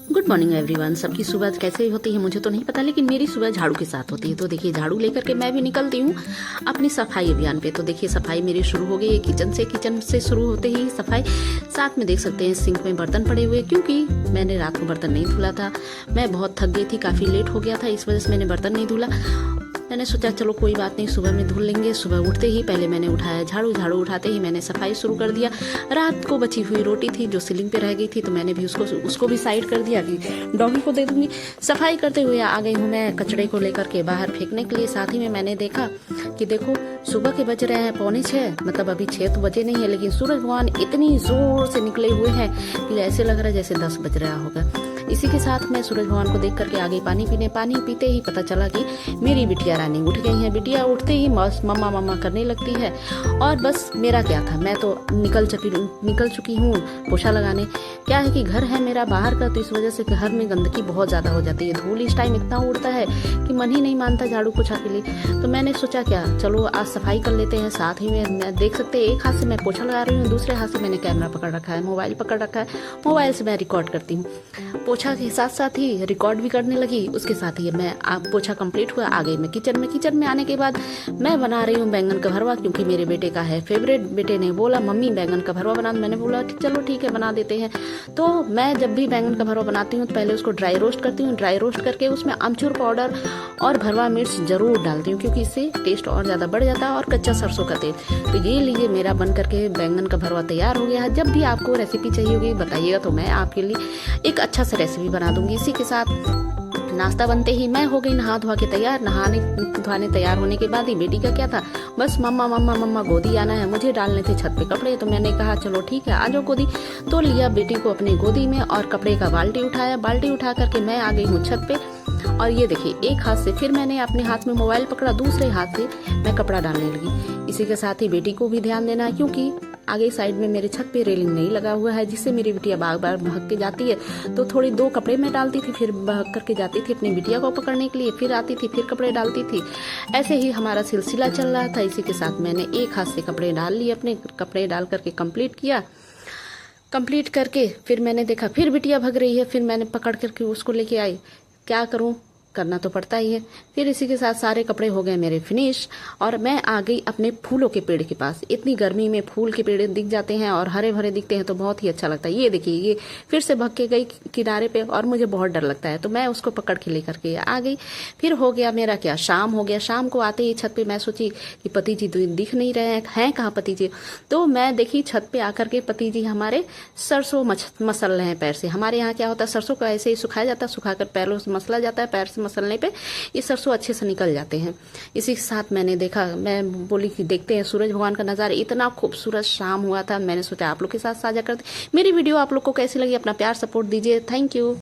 Good morning everyone. सबकी सुबह कैसे होती है मुझे तो नहीं पता, लेकिन मेरी सुबह झाड़ू के साथ होती है। तो देखिए, झाड़ू लेकर के मैं भी निकलती हूँ अपनी सफाई अभियान पे। तो देखिए, सफाई मेरी शुरू हो गई है किचन से शुरू होते ही सफाई। साथ में देख सकते हैं सिंक में बर्तन पड़े हुए, क्योंकि मैंने रात को बर्तन नहीं धुला था। मैं बहुत थक गई थी, काफ़ी लेट हो गया था, इस वजह से मैंने बर्तन नहीं धुला। मैंने सोचा चलो कोई बात नहीं, सुबह में धुल लेंगे। सुबह उठते ही पहले मैंने उठाया झाड़ू उठाते ही मैंने सफाई शुरू कर दिया। रात को बची हुई रोटी थी जो सीलिंग पे रह गई थी, तो मैंने भी उसको भी साइड कर दिया कि डॉगी को दे दूंगी। सफाई करते हुए आ गई हूँ मैं कचड़े को लेकर के बाहर फेंकने के लिए। साथ ही में मैंने देखा कि देखो सुबह के बज रहे हैं 5:45, मतलब अभी 6 तो बजे नहीं है, लेकिन सूरज भगवान इतनी जोर से निकले हुए हैं कि ऐसे लग रहा है जैसे 10 बज रहा होगा। इसी के साथ मैं सूरज भगवान को देख करके आ गई पानी पीने। पानी पीते ही पता चला कि मेरी बिटिया रानी उठ गई है। बिटिया उठते ही मम्मा मम्मा करने लगती है, और बस मेरा क्या था, मैं तो निकल चुकी हूँ पोछा लगाने। क्या है कि घर है मेरा बाहर का, तो इस वजह से घर में गंदगी बहुत ज़्यादा हो जाती है। धूल इस टाइम इतना उड़ता है कि मन ही नहीं मानता झाड़ू पोछा के लिए। तो मैंने सोचा क्या चलो आज सफाई कर लेते हैं। साथ ही में देख सकते हैं एक हाथ से मैं पोछा लगा रही हूँ, दूसरे हाथ से मैंने कैमरा पकड़ रखा है, मोबाइल पकड़ रखा है। मोबाइल से मैं रिकॉर्ड करती हूँ, पोछा के साथ साथ ही रिकॉर्ड भी करने लगी। उसके साथ ही मैं पोछा कंप्लीट हुआ, आ गई मैं किचन में आने के बाद मैं बना रही हूँ बैंगन का भरवा, क्योंकि मेरे बेटे का है फेवरेट। बेटे ने बोला मम्मी बैंगन का भरवा बना, मैंने बोला चलो ठीक है बना देते हैं। तो मैं जब भी बैंगन का भरवा बनाती हूँ तो पहले उसको ड्राई रोस्ट करती हूँ। ड्राई रोस्ट करके उसमें अमचूर पाउडर और भरवा मिर्च जरूर डालती हूँ, क्योंकि इससे टेस्ट और ज़्यादा बढ़ जाता है, और कच्चा सरसों का तेल। तो ये लीजिए मेरा बन करके बैंगन का भरवा तैयार हो गया है। जब भी आपको रेसिपी चाहिए होगी बताइएगा, तो मैं आपके लिए एक अच्छा सा रेसिपी बना दूंगी। इसी के साथ नाश्ता बनते ही मैं हो गई नहा धोआ के तैयार। नहाने धोने तैयार होने के बाद ही बेटी का क्या था, बस मम्मा गोदी आना है, मुझे डालने थे छत पे कपड़े। तो मैंने कहा चलो ठीक है आ जाओ गोदी। तो लिया बेटी को अपनी गोदी में और कपड़े का बाल्टी उठाया। बाल्टी उठा करके मैं आ गई हूँ छत पे। और ये देखिए एक हाथ से फिर मैंने अपने हाथ में मोबाइल पकड़ा, दूसरे हाथ से मैं कपड़ा डालने लगी। इसी के साथ ही बेटी को भी ध्यान देना है, क्योंकि आगे साइड में मेरे छत पे रेलिंग नहीं लगा हुआ है, जिससे मेरी बिटिया बार बार भाग के जाती है। तो थोड़ी 2 कपड़े में डालती थी, फिर भाग करके जाती थी अपनी बिटिया को पकड़ने के लिए, फिर आती थी फिर कपड़े डालती थी। ऐसे ही हमारा सिलसिला चल रहा था। इसी के साथ मैंने एक हाथ से कपड़े डाल लिए, अपने कपड़े डाल करके कंप्लीट किया। कंप्लीट करके फिर मैंने देखा फिर बिटिया भग रही है, फिर मैंने पकड़ करके उसको लेके आई। क्या करूं, करना तो पड़ता ही है। फिर इसी के साथ सारे कपड़े हो गए मेरे फिनिश, और मैं आ गई अपने फूलों के पेड़ के पास। इतनी गर्मी में फूल के पेड़ दिख जाते हैं और हरे भरे दिखते हैं तो बहुत ही अच्छा लगता है। ये देखिए ये फिर से भग के गई किनारे पे, और मुझे बहुत डर लगता है, तो मैं उसको पकड़ के लेकर के आ गई। फिर हो गया मेरा क्या, शाम हो गया। शाम को आते ही छत पे मैं सोची कि पति जी दिख नहीं रहे हैं कहाँ पति जी। तो मैं देखी छत पे आकर के पति जी हमारे सरसों मसल रहे हैं पैर से। हमारे यहाँ क्या होता है, सरसों को ऐसे ही सुखाया जाता है, सुखाकर पैरों से मसला जाता है, पैर से मसलने पे ये सरसों अच्छे से निकल जाते हैं। इसी के साथ मैंने देखा, मैं बोली कि देखते हैं सूरज भगवान का नज़ारा। इतना खूबसूरत शाम हुआ था, मैंने सोचा आप लोग के साथ साझा कर दे। मेरी वीडियो आप लोग को कैसी लगी, अपना प्यार सपोर्ट दीजिए। Thank you.